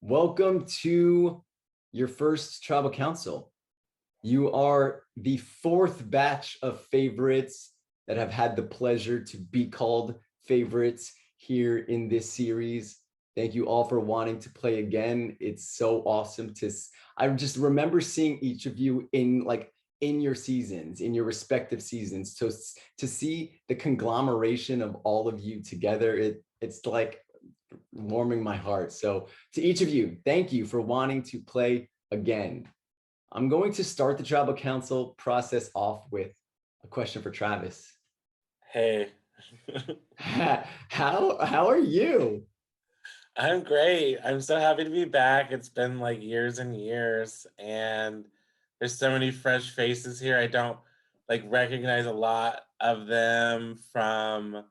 Welcome to your first tribal council. You are the fourth batch of favorites that have had the pleasure to be called favorites here in this series. Thank you all for wanting to play again. It's so awesome I just remember seeing each of you in your seasons, in your respective seasons. So to see the conglomeration of all of you together, it's like warming my heart. So to each of you, thank you for wanting to play again. I'm going to start the tribal council process off with a question for Travis. Hey. How are you? I'm great. I'm so happy to be back. It's been like years and years, and there's so many fresh faces here. I don't recognize a lot of them from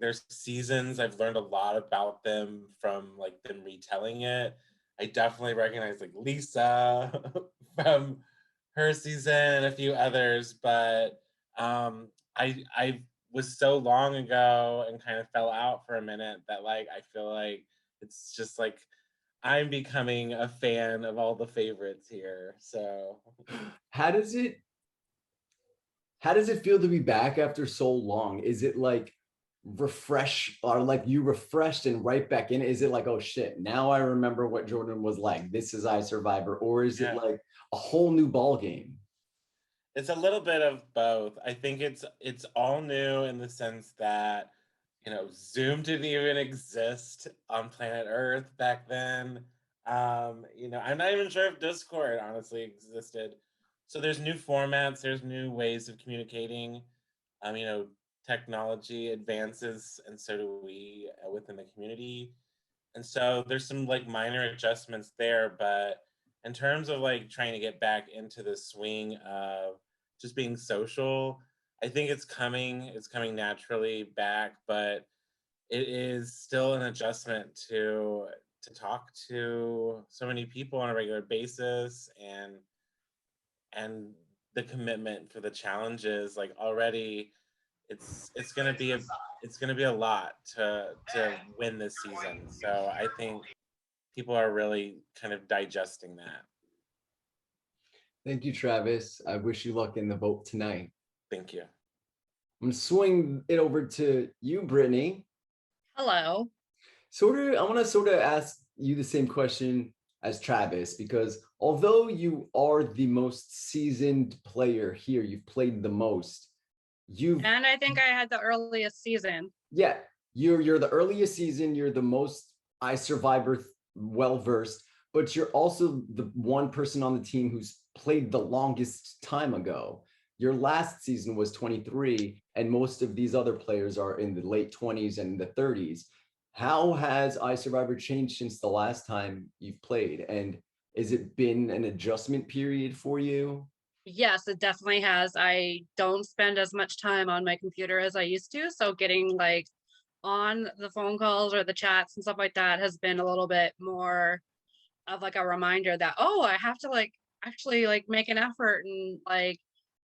their seasons. I've learned a lot about them from them retelling it. I definitely recognize Lisa from her season and a few others, but I was so long ago and kind of fell out for a minute that I feel like it's just I'm becoming a fan of all the favorites here. So How does it how does it feel to be back after so long? Is it like refresh or like you refreshed and right back in? Is it like, oh shit, now I remember what Jordan was like? This is iSurvivor, or is it yeah, like a whole new ball game? it's a little bit of both. I think it's all new in the sense that Zoom didn't even exist on planet Earth back then. I'm not even sure if Discord honestly existed. So there's new formats, there's new ways of communicating. Um, you know, Technology advances, and so do we within the community. And so there's some minor adjustments there, but in terms of trying to get back into the swing of just being social, I think it's coming naturally back, but it is still an adjustment to talk to so many people on a regular basis, and the commitment for the challenges. Already it's gonna be a lot to win this season. So I think people are really kind of digesting that. Thank you, Travis. I wish you luck in the vote tonight. Thank you. I'm gonna swing it over to you, Brittany. Hello. I want to sort of ask you the same question as Travis, because although you are the most seasoned player here, you've played the most. And I think I had the earliest season. Yeah, you're the earliest season. You're the most iSurvivor well versed, but you're also the one person on the team who's played the longest time ago. Your last season was 23, and most of these other players are in the late 20s and the 30s. How has iSurvivor changed since the last time you've played? And has it been an adjustment period for you? Yes, it definitely has. I don't spend as much time on my computer as I used to. So getting on the phone calls or the chats and stuff like that has been a little bit more of a reminder that, oh, I have to actually make an effort and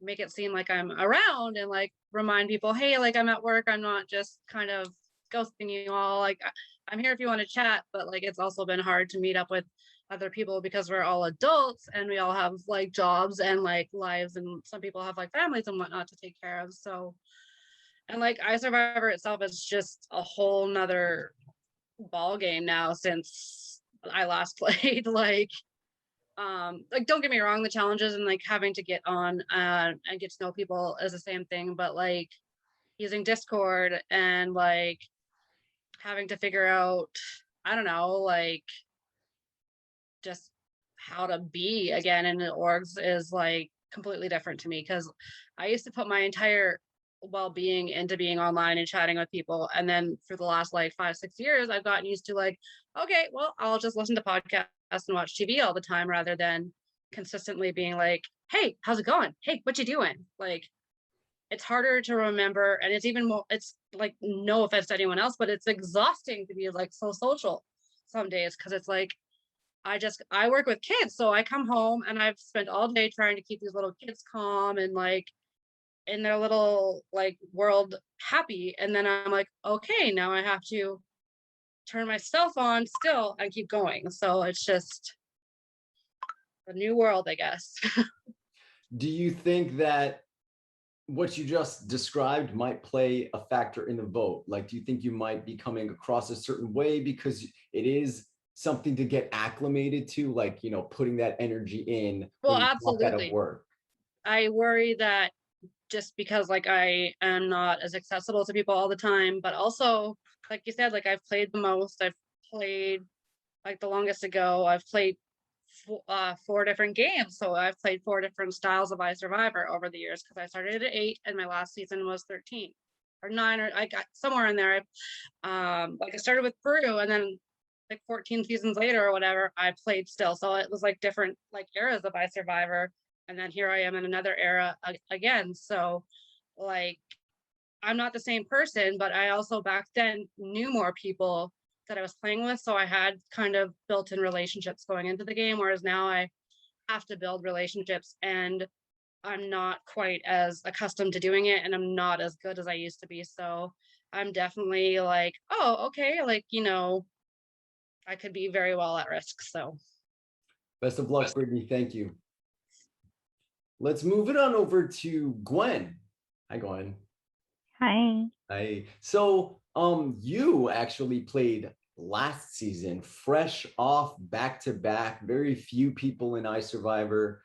make it seem like I'm around and remind people, hey, I'm at work. I'm not just kind of ghosting you all. I'm here if you want to chat, but it's also been hard to meet up with other people because we're all adults and we all have jobs and lives, and some people have families and whatnot to take care of. So, and iSurvivor itself is just a whole nother ball game now since I last played. Don't get me wrong, the challenges and having to get on and get to know people is the same thing, but using Discord and having to figure out, I don't know, just how to be again in the orgs is completely different to me, because I used to put my entire well-being into being online and chatting with people, and then for the last 5-6 years I've gotten used to okay, well, I'll just listen to podcasts and watch TV all the time rather than consistently being hey, how's it going, hey, what you doing. It's harder to remember, and it's even more, it's no offense to anyone else, but it's exhausting to be so social some days, because it's I work with kids, so I come home and I've spent all day trying to keep these little kids calm and in their little world happy, and then I'm okay, now I have to turn my stuff on still and keep going. So it's just a new world, I guess. Do you think that what you just described might play a factor in the vote? Like, do you think you might be coming across a certain way because it is something to get acclimated to, like, you know, putting that energy in Well, when you walk out of absolutely. work? I worry that just because like I am not as accessible to people all the time, but also like you said, like I've played the most. I've played like the longest ago. I've played 4 different games, so I've played 4 different styles of iSurvivor over the years because I started at 8 and my last season was 13 or 9, or I got somewhere in there. Like I started with Peru and then like 14 seasons later or whatever, I played still. So it was like different like eras of iSurvivor, and then here I am in another era again. So like I'm not the same person, but I also back then knew more people that I was playing with. So I had kind of built in relationships going into the game, whereas now I have to build relationships and I'm not quite as accustomed to doing it and I'm not as good as I used to be. So I'm definitely like, oh, okay, like, you know, I could be very well at risk. So Best of luck, Brittany. Thank you. Let's move it on over to Gwen. Hi, Gwen. Hi. Hi. So, you actually played last season, fresh off back to back. Very few people in iSurvivor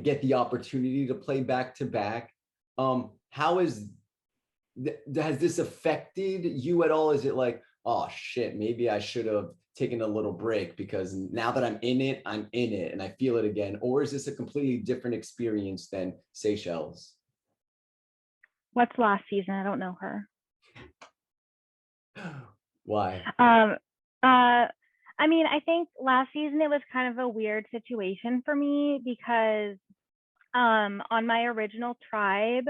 get the opportunity to play back to back. How has this affected you at all? Is it like, oh shit, maybe I should have taken a little break because now that I'm in it and I feel it again? Or is this a completely different experience than Seychelles? What's last season? I don't know her. Why? I mean, I think last season it was kind of a weird situation for me because on my original tribe,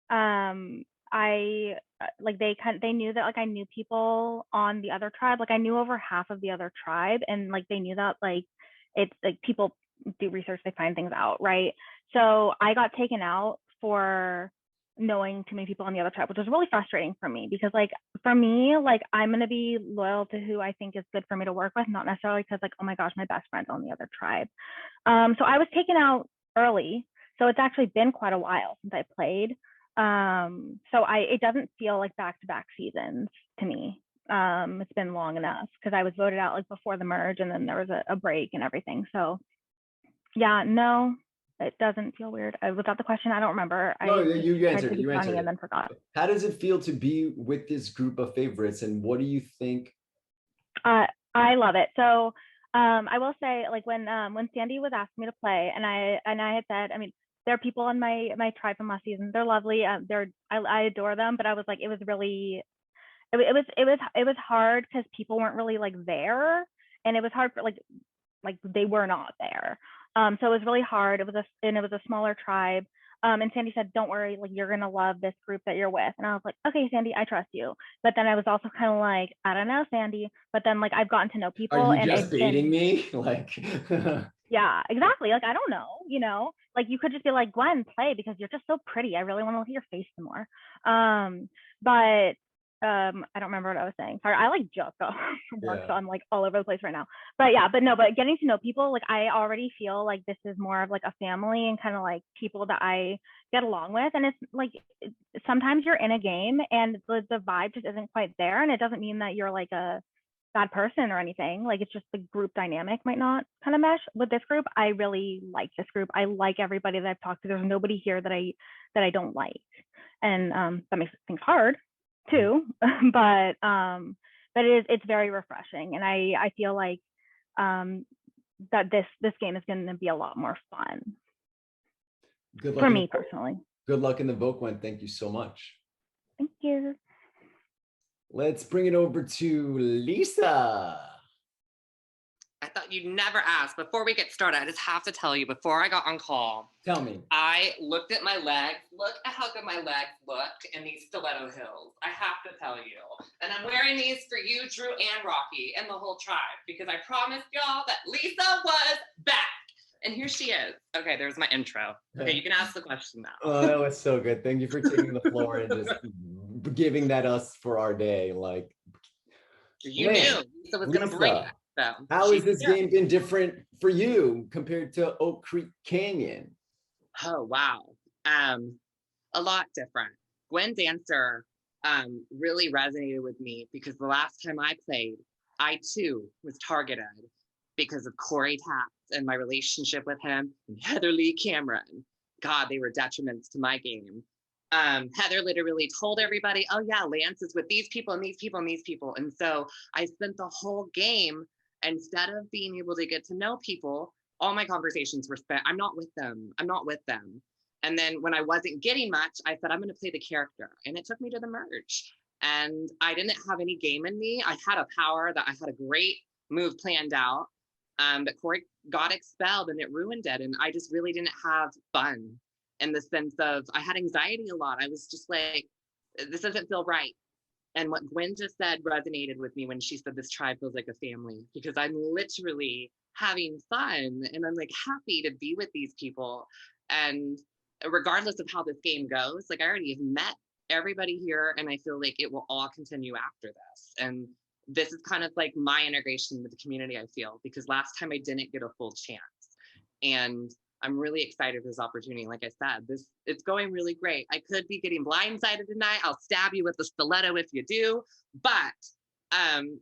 I like they knew that like I knew people on the other tribe. Like I knew over half of the other tribe, and like they knew that like it's like people do research, they find things out, right? So I got taken out for knowing too many people on the other tribe, which was really frustrating for me because like for me, like I'm gonna be loyal to who I think is good for me to work with, not necessarily because like, oh my gosh, my best friend's on the other tribe. So I was taken out early. So it's actually been quite a while since I played. So it doesn't feel like back-to-back seasons to me. It's been long enough because I was voted out like before the merge and then there was a break and everything. So yeah, no, it doesn't feel weird. Was that the question? I don't remember. No, I you tried answered to it. be You funny answered and it. then forgot. How does it feel to be with this group of favorites, and what do you think? I love it. So I will say, like when Sandy was asking me to play, and I had said, I mean, there are people on my tribe from last season. They're lovely. I adore them, but I was like, it was really, it was hard because people weren't really like there, and it was hard for like they were not there. So it was really hard. It was a smaller tribe. And Sandy said, don't worry, like you're gonna love this group that you're with. And I was like, okay, Sandy, I trust you. But then I was also kind of like, I don't know, Sandy. But then like I've gotten to know people. Are you and just baiting me? Like, yeah, exactly. Like I don't know, like you could just be like, Gwen, play because you're just so pretty. I really want to look at your face some more. But I don't remember what I was saying. Sorry, I like just got from work, so I'm like all over the place right now. But yeah, but getting to know people, like I already feel like this is more of like a family and kind of like people that I get along with. And it's like sometimes you're in a game and the vibe just isn't quite there, and it doesn't mean that you're like a bad person or anything. Like it's just the group dynamic might not kind of mesh with this group. I really like this group. I like everybody that I've talked to. There's nobody here that I don't like, and that makes things hard too. But it's very refreshing, and I feel like that this game is going to be a lot more fun. Good luck for me personally. Good luck in the vote, Gwen. Thank you so much. Thank you. Let's bring it over to Lisa. I thought you'd never ask. Before we get started, I just have to tell you, before I got on call, tell me. I looked at my legs. Look at how good my legs looked in these stiletto heels. I have to tell you. And I'm wearing these for you, Drew, and Rocky, and the whole tribe, because I promised y'all that Lisa was back. And here she is. Okay, there's my intro. Okay, you can ask the question now. Oh, that was so good. Thank you for taking the floor and just giving that us for our day. Like, You Man, knew Lisa was going to bring it. Lisa, So how has this yeah. game been different for you compared to Oak Creek Canyon? Oh, wow. A lot different. Gwen's answer really resonated with me because the last time I played, I too was targeted because of Corey Taft and my relationship with him and Heather Lee Cameron. God, they were detriments to my game. Heather literally told everybody, oh yeah, Lance is with these people and these people and these people. And so I spent the whole game, instead of being able to get to know people, all my conversations were spent, I'm not with them. I'm not with them. And then when I wasn't getting much, I said, I'm going to play the character. And it took me to the merge. And I didn't have any game in me. I had a power that I had a great move planned out. But Corey got expelled and it ruined it. And I just really didn't have fun in the sense of I had anxiety a lot. I was just like, this doesn't feel right. And what Gwen just said resonated with me when she said this tribe feels like a family, because I'm literally having fun and I'm like happy to be with these people. And regardless of how this game goes, like I already have met everybody here and I feel like it will all continue after this. And this is kind of like my integration with the community, I feel, because last time I didn't get a full chance. And I'm really excited for this opportunity. Like I said, it's going really great. I could be getting blindsided tonight. I'll stab you with a stiletto if you do, but I'm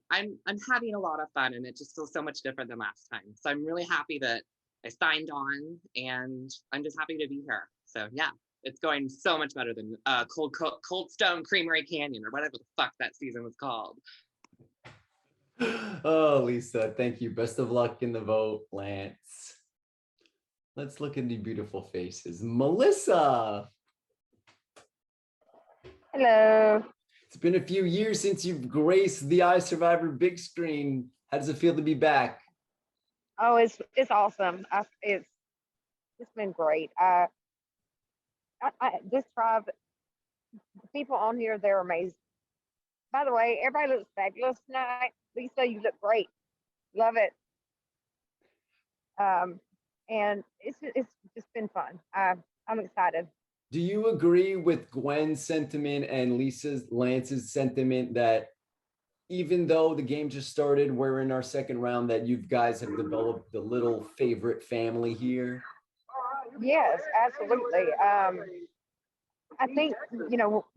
having a lot of fun and it just feels so much different than last time. So I'm really happy that I signed on and I'm just happy to be here. So yeah, it's going so much better than Cold Stone Creamery Canyon or whatever the fuck that season was called. Oh, Lisa, thank you. Best of luck in the vote, Lance. Let's look at the beautiful faces. Melissa. Hello. It's been a few years since you've graced the iSurvivor big screen. How does it feel to be back? Oh, it's awesome. It's been great. This tribe, the people on here, they're amazing. By the way, everybody looks fabulous tonight. Lisa, you look great. Love it. And it's just been fun. I'm excited. Do you agree with Gwen's sentiment and Lance's sentiment that even though the game just started, we're in our second round, that you guys have developed the little favorite family here? Yes, absolutely. I think,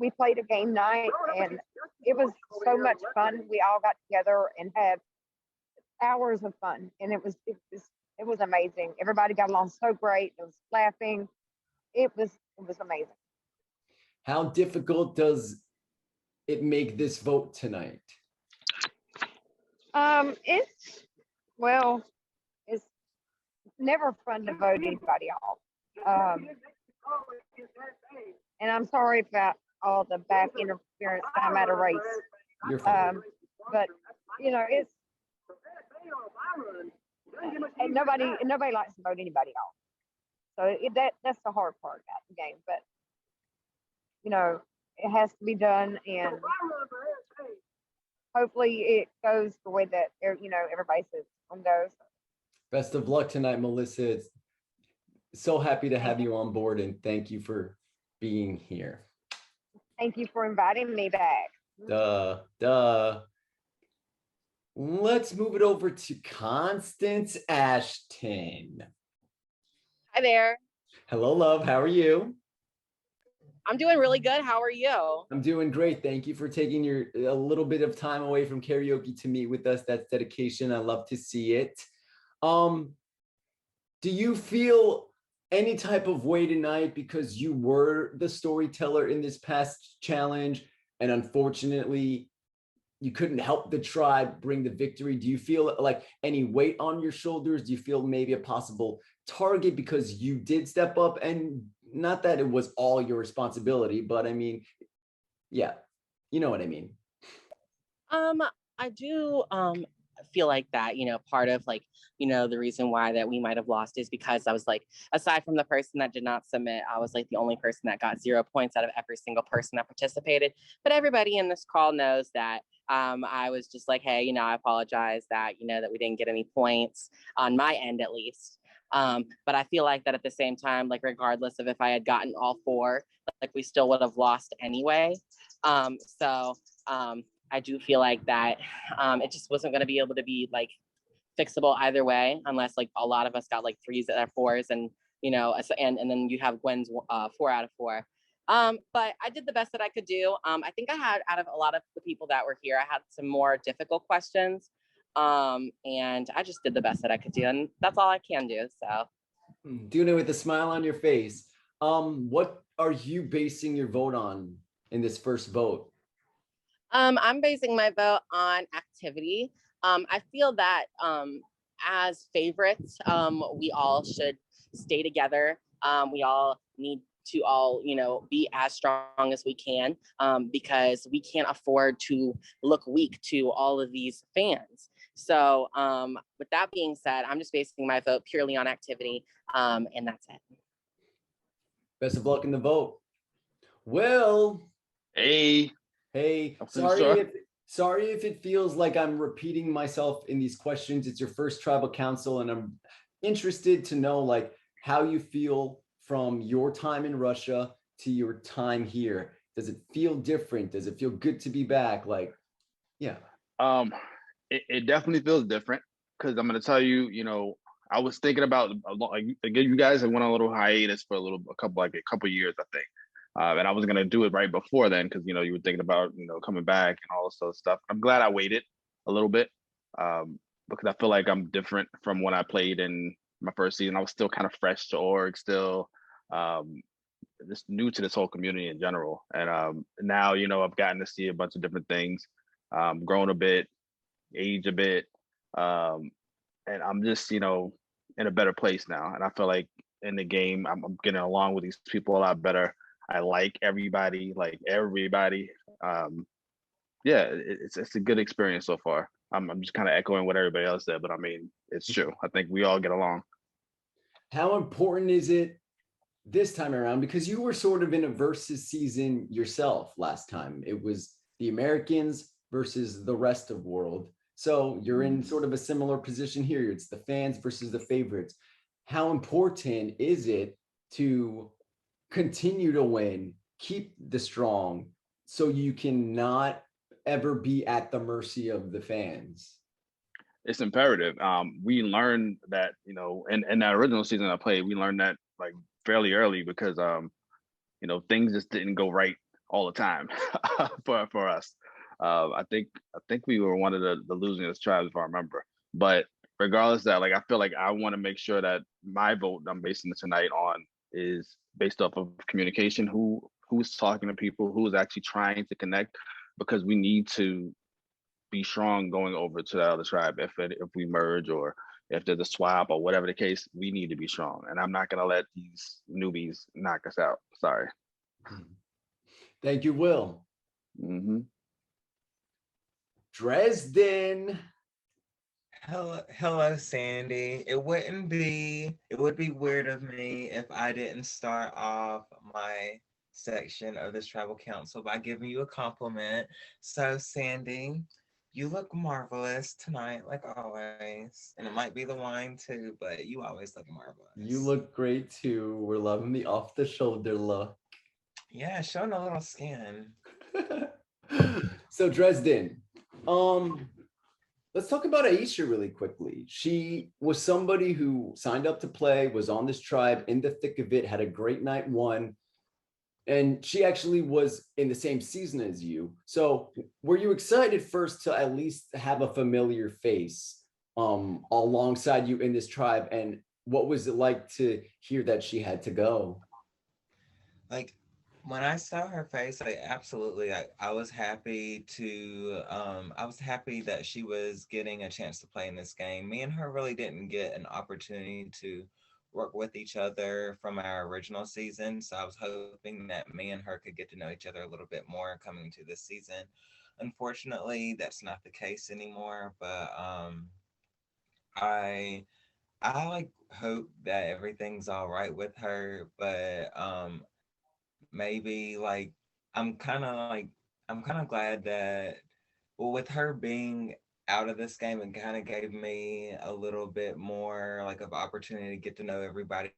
we played a game night and it was so much fun. We all got together and had hours of fun and it was amazing. Everybody got along so great. It was laughing. It was amazing. How difficult does it make this vote tonight? It's never fun to vote anybody off. And I'm sorry about all the back interference. I'm at a race. You're fine. But it's and nobody likes to vote anybody off. So that's the hard part about the game. But it has to be done, and hopefully it goes the way that everybody says it's gonna go. Best of luck tonight, Melissa. It's so happy to have you on board, and thank you for being here. Thank you for inviting me back. Duh. Let's move it over to Constance Ashton. Hi there. Hello, love. How are you? I'm doing really good. How are you? I'm doing great. Thank you for taking a little bit of time away from karaoke to meet with us. That's dedication. I love to see it. Do you feel any type of way tonight because you were the storyteller in this past challenge and unfortunately you couldn't help the tribe bring the victory? Do you feel like any weight on your shoulders? Do you feel maybe a possible target because you did step up? And not that it was all your responsibility, but I mean, yeah, you know what I mean. I do feel like that, part of the reason why that we might have lost is because I was aside from the person that did not submit, I was the only person that got 0 points out of every single person that participated. But everybody in this call knows that I was just hey, I apologize that, that we didn't get any points on my end at least. But I feel like that at the same time, regardless of if I had gotten all 4, we still would have lost anyway. I do feel like that it just wasn't going to be able to be like fixable either way, unless like a lot of us got like 3s or 4s, and and then you have Gwen's 4 out of 4. But I did the best that I could do. I think I had, out of a lot of the people that were here, I had some more difficult questions, and I just did the best that I could do, and that's all I can do. So Doing it with a smile on your face. What are you basing your vote on in this first vote? I'm basing my vote on activity. I feel that as favorites, we all should stay together. We all need to all, be as strong as we can, because we can't afford to look weak to all of these fans. So with that being said, I'm just basing my vote purely on activity, and that's it. Best of luck in the vote. Will. Hey. Hey, sorry if it feels like I'm repeating myself in these questions. It's your first tribal council, and I'm interested to know like how you feel from your time in Russia to your time here. Does it feel different? Does it feel good to be back? Like, yeah. It definitely feels different, because I'm gonna tell you, I was thinking about, like, you guys have went on a little hiatus for a couple years, I think. And I was gonna do it right before then, because you were thinking about coming back and all this other stuff. I'm glad I waited a little bit, because I feel like I'm different from when I played in my first season. I was still kind of fresh to org, still just new to this whole community in general. And now I've gotten to see a bunch of different things, grown a bit, age a bit, and I'm just in a better place now. And I feel like in the game, I'm getting along with these people a lot better. I like everybody. Yeah, it's a good experience so far. I'm just kind of echoing what everybody else said, but I mean, it's true. I think we all get along. How important is it this time around? Because you were sort of in a versus season yourself last time. It was the Americans versus the rest of world. So you're in sort of a similar position here. It's the fans versus the favorites. How important is it to continue to win, keep the strong, so you can not ever be at the mercy of the fans? It's imperative. We learned that, in that original season I played, we learned that like fairly early, because things just didn't go right all the time for us. I think we were one of the losingest tribes, if I remember. But regardless of that, like, I feel like I want to make sure that my vote I'm basing tonight on is based off of communication. Who's talking to people, who's actually trying to connect, because we need to be strong going over to the other tribe. If we merge, or if there's a swap, or whatever the case, we need to be strong. And I'm not gonna let these newbies knock us out. Sorry. Thank you, Will. Dresden. Hello, Sandy. It would be weird of me if I didn't start off my section of this tribal council by giving you a compliment. So, Sandy, you look marvelous tonight, like always. And it might be the wine too, but you always look marvelous. You look great too. We're loving the off the shoulder look. Yeah, showing a little skin. So Dresden, let's talk about Aisha really quickly. She was somebody who signed up to play, was on this tribe in the thick of it, had a great night one. And she actually was in the same season as you. So were you excited first to at least have a familiar face alongside you in this tribe? And what was it like to hear that she had to go? Like, when I saw her face, I was happy that she was getting a chance to play in this game. Me and her really didn't get an opportunity to work with each other from our original season. So I was hoping that me and her could get to know each other a little bit more coming into this season. Unfortunately, that's not the case anymore, but I like hope that everything's all right with her, but maybe like I'm kind of glad that, well, with her being out of this game, it kind of gave me a little bit more like of opportunity to get to know everybody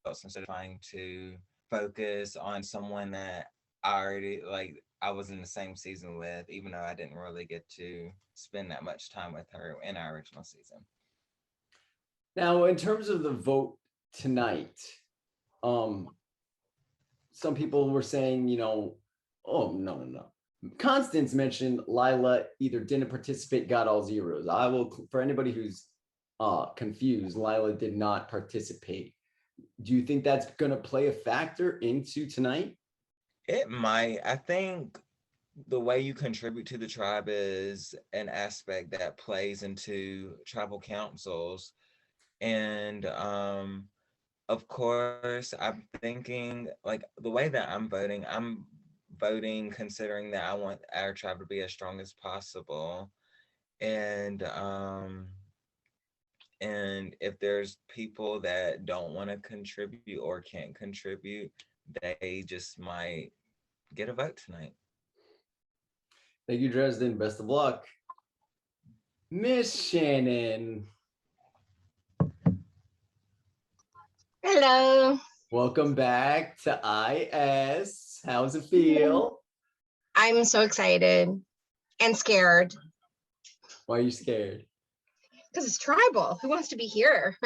else instead of trying to focus on someone that I already like I was in the same season with, even though I didn't really get to spend that much time with her in our original season. Now, in terms of the vote tonight, some people were saying, oh, no. Constance mentioned Lila either didn't participate, got all zeros. I will, for anybody who's confused, Lila did not participate. Do you think that's going to play a factor into tonight? It might. I think the way you contribute to the tribe is an aspect that plays into tribal councils. And of course, I'm thinking like the way that I'm voting considering that I want our tribe to be as strong as possible. And if there's people that don't want to contribute or can't contribute, they just might get a vote tonight. Thank you, Dresden. Best of luck. Miss Shannon. Hello. Welcome back to IS. How's it feel? I'm so excited and scared Why are you scared? because it's tribal. Who wants to be here?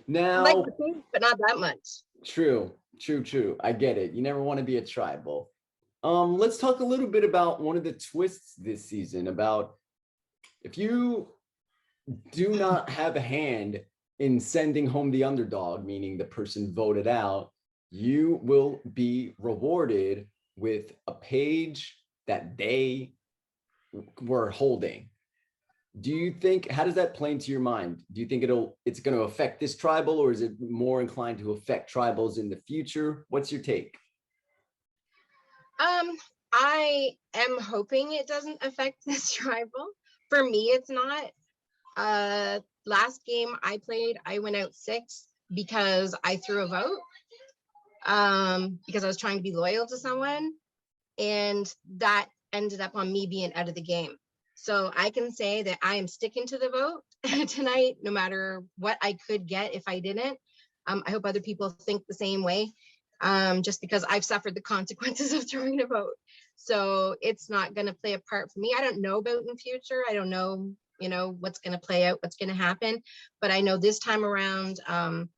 Now, Like the thing, but not that much. True. I get it. You never want to be a tribal. Let's talk a little bit about one of the twists this season about if you do not have a hand in sending home the underdog, meaning the person voted out, you will be rewarded with a page that they were holding. Do you think, how does that play into your mind? Do you think it's going to affect this tribal, or is it more inclined to affect tribals in the future? What's your take? I am hoping it doesn't affect this tribal. For me, it's not. Last game I played, I went out 6 because I threw a vote. Because I was trying to be loyal to someone, and that ended up on me being out of the game. So I can say that I am sticking to the vote tonight, no matter what I could get if I didn't. I hope other people think the same way, just because I've suffered the consequences of throwing a vote. So it's not going to play a part for me. I don't know about in the future. I don't know, what's going to play out, what's going to happen. But I know this time around, I'm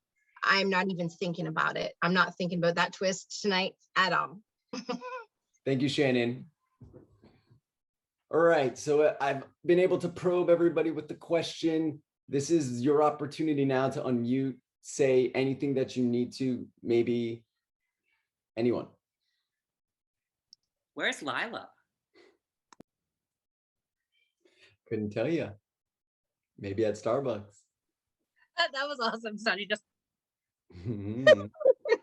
not even thinking about it. I'm not thinking about that twist tonight at all. Thank you, Shannon. All right, so I've been able to probe everybody with the question. This is your opportunity now to unmute, say anything that you need to, maybe anyone. Where's Lila? Couldn't tell you. Maybe at Starbucks. That was awesome, Sonny. Just Mhm.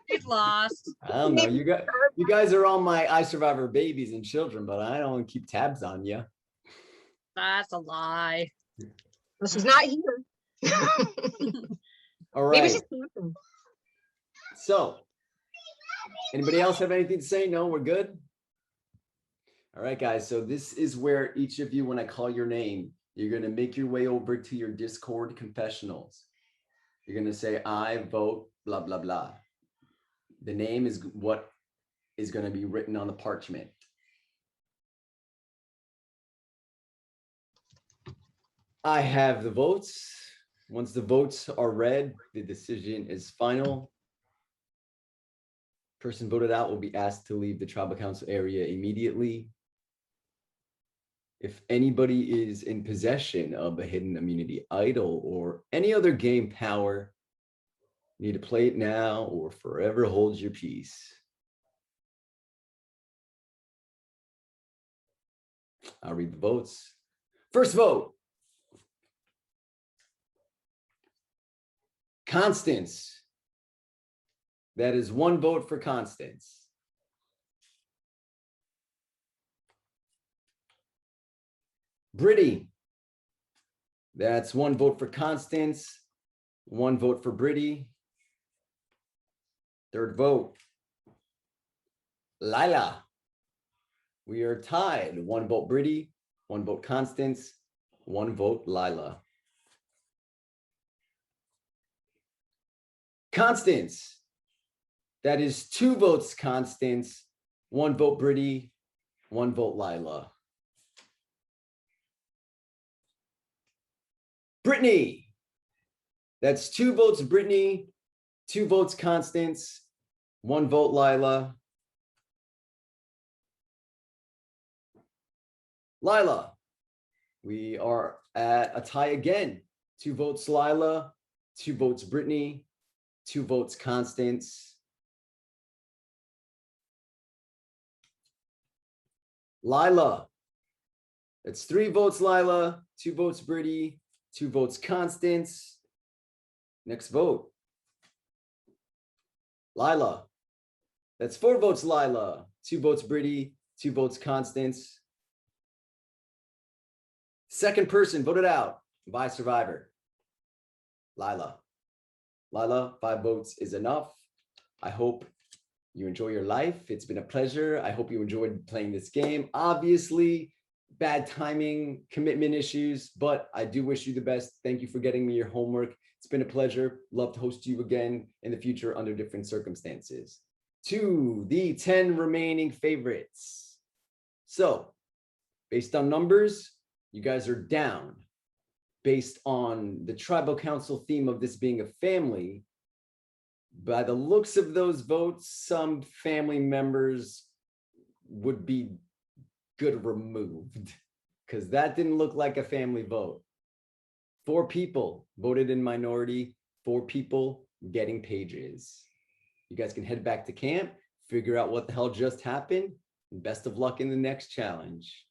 he's lost. I don't know. You guys are all my iSurv1vor babies and children, but I don't keep tabs on you. That's a lie. Well, she's not here. All Maybe right. she's sleeping. So, anybody else have anything to say? No, we're good. All right, guys. So this is where each of you, when I call your name, you're going to make your way over to your Discord confessionals. You're going to say, I vote blah, blah, blah. The name is what is going to be written on the parchment. I have the votes. Once the votes are read, the decision is final. Person voted out will be asked to leave the tribal council area immediately. If anybody is in possession of a hidden immunity idol or any other game power, you need to play it now or forever hold your peace. I'll read the votes. First vote. Constance. That is 1 vote for Constance. Brittany. That's 1 vote for Constance, 1 vote for Brittany. Third vote. Lila. We are tied. 1 vote Brittany, 1 vote Constance, 1 vote Lila. Constance. That is 2 votes Constance, 1 vote Brittany, 1 vote Lila. Brittany. That's 2 votes Brittany, 2 votes Constance, 1 vote Lila. Lila. We are at a tie again. 2 votes Lila, 2 votes Brittany, 2 votes Constance. Lila. That's 3 votes Lila, 2 votes Brittany, 2 votes Constance. Next vote. Lila. That's 4 votes Lila, 2 votes Brittany, 2 votes Constance. Second person voted out by Survivor. Lila. Lila, 5 votes is enough. I hope you enjoy your life. It's been a pleasure. I hope you enjoyed playing this game. Obviously, bad timing, commitment issues, but I do wish you the best. Thank you for getting me your homework. It's been a pleasure. Love to host you again in the future under different circumstances. To the 10 remaining favorites. So, based on numbers, you guys are down. Based on the tribal council theme of this being a family, by the looks of those votes, some family members would be good removed, because that didn't look like a family vote. 4 people voted in minority, 4 people getting pages. You guys can head back to camp, figure out what the hell just happened, and best of luck in the next challenge.